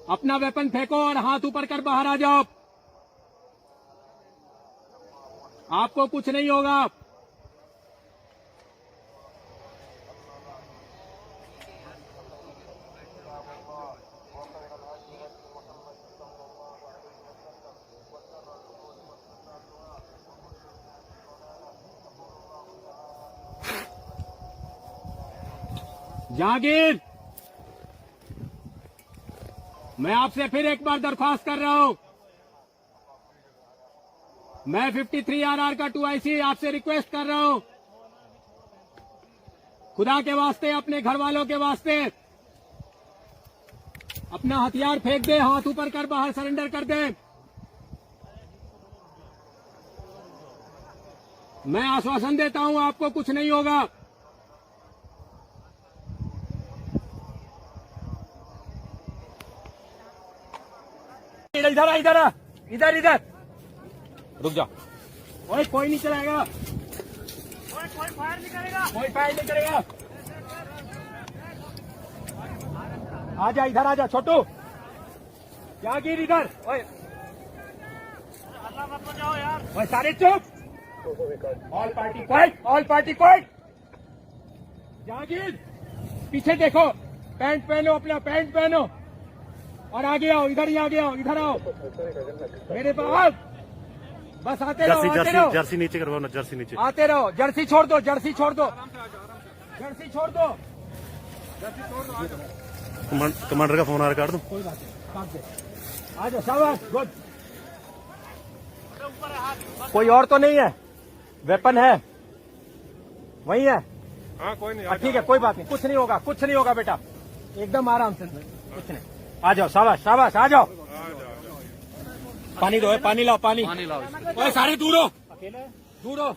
अपना वेपन फेंको और हाथ ऊपर कर बाहर आ जाओ। आपको कुछ नहीं होगा। जहांगीर, मैं आपसे फिर एक बार दरख्वास्त कर रहा हूं। मैं 53 RR का 2IC आपसे रिक्वेस्ट कर रहा हूं, खुदा के वास्ते, अपने घर वालों के वास्ते, अपना हथियार फेंक दे, हाथ ऊपर कर बाहर सरेंडर कर दे। मैं आश्वासन देता हूं आपको कुछ नहीं होगा। इधर इधर इधर इधर रुक जा। ओए कोई नहीं चलाएगा, कोई फायर नहीं करेगा, कोई फायर नहीं करेगा। आजा इधर, आजा छोटू, जहांगीर इधर। ओए अल्लाह मत बजाओ यार। ओए सारे चुप। All party quite, all party quite. Jahangir पीछे देखो, पैंट पहनो, अपना पैंट पहनो और आगे आओ, इधर ही आगे आओ, इधर आओ मेरे पास। बस आते रहो, आते रहो। जर्सी नीचे करवाओ ना, जर्सी नीचे। आते रहो, जर्सी छोड़ दो, जर्सी छोड़ दो, जर्सी छोड़ दो, जर्सी छोड़ दो। कमांडर का फोन आ रहा, काट दो। कोई बात नहीं, आ जाओ, शाबाश, गुड। कोई और तो नहीं है? वेपन है वही है? हाँ कोई नहीं, ठीक है, कोई बात नहीं, कुछ नहीं होगा, कुछ नहीं होगा बेटा, एकदम आराम से, कुछ नहीं। आ जाओ, शाबाश शाबाश, आ जाओ। पानी दो, पानी लाओ, पानी लाओ। ओए सारे दूर हो, दूर हो।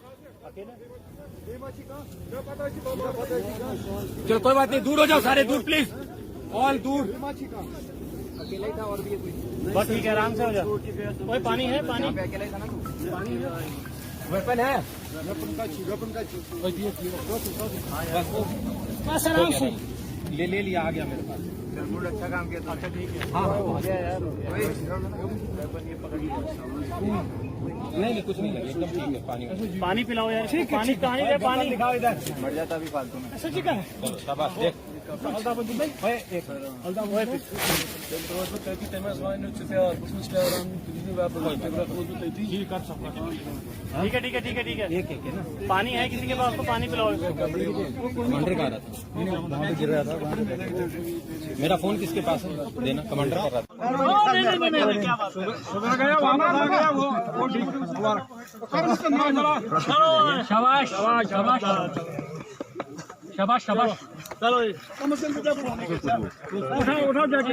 चलो कोई बात नहीं, दूर हो जाओ सारे, दूर प्लीज, ऑल दूर। अकेला ही था और भी कोई? बस ठीक है, आराम से हो जाओ। ओए पानी है, पानी अकेला ही था ना तू? पानी है, वेपन है, वेपन का बस आराम से ले लिया, आ गया मेरे पास। अच्छा काम किया। अच्छा ठीक है, हाँ हो गया यार। नहीं कुछ नहीं लगे, एकदम ठीक है। पानी पिलाओ यार, पानी कहाँ है? पानी दिखाओ इधर, मर जाता अभी फालतू में। ऐसा ठीक है, शाबाश। देख ठीक है, ठीक है, ठीक है, ठीक है। एक ना पानी है किसी के पास तो पानी पिलाओ। कमांडर का रहा था, गिर रहा था। मेरा फोन किसके पास है? देना, कमांडर कर रहा था। शाबाश शाबाश शाबाश शाबाश। चलो उठाओ जाके,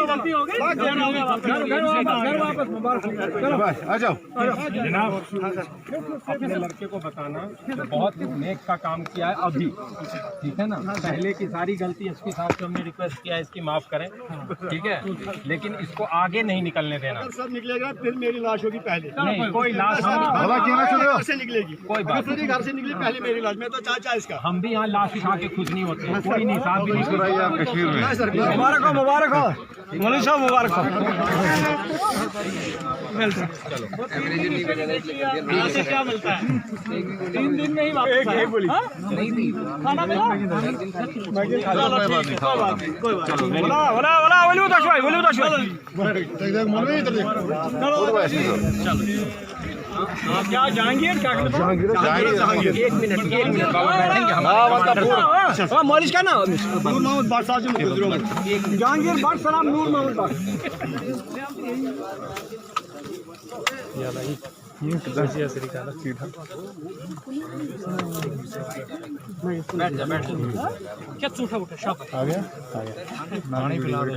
गलती हो गई, घर वापस चलो आ जाओ। जनाब अपने लड़के को बताना बहुत नेक का काम किया है अभी, ठीक है ना। पहले की सारी गलती एसपी साहब से हमने रिक्वेस्ट किया है इसकी माफ करें, ठीक है, लेकिन इसको आगे नहीं निकलने देना। सब निकलेगा फिर मेरी लाश होगी पहले। नहीं कोई लाश घर से निकलेगी, कोई बात नहीं, घर से निकली पहले मेरी लाश। मैं तो चाचा इसका, हम भी यहाँ लाश उठा के खुश नहीं होते, कोई नहीं साहब भी नहीं। मुबारक हो, मुबारक हो मौलवी साहब, मुबारक हो। क्या मिलता है? 3 दिन में ही वापस आया। नहीं दी खाना मिला, कोई बात। क्या जहांगीर, क्या जहांगीर? एक मिनट बैठेंगे हम। मौलिश का नाम नूर मोहम्मद बाट साहब से जहांगीर बाट सलाम नूर मोहम्मद बाट। क्या चूठा उठा शाबाश। आ गया पानी पिला दो।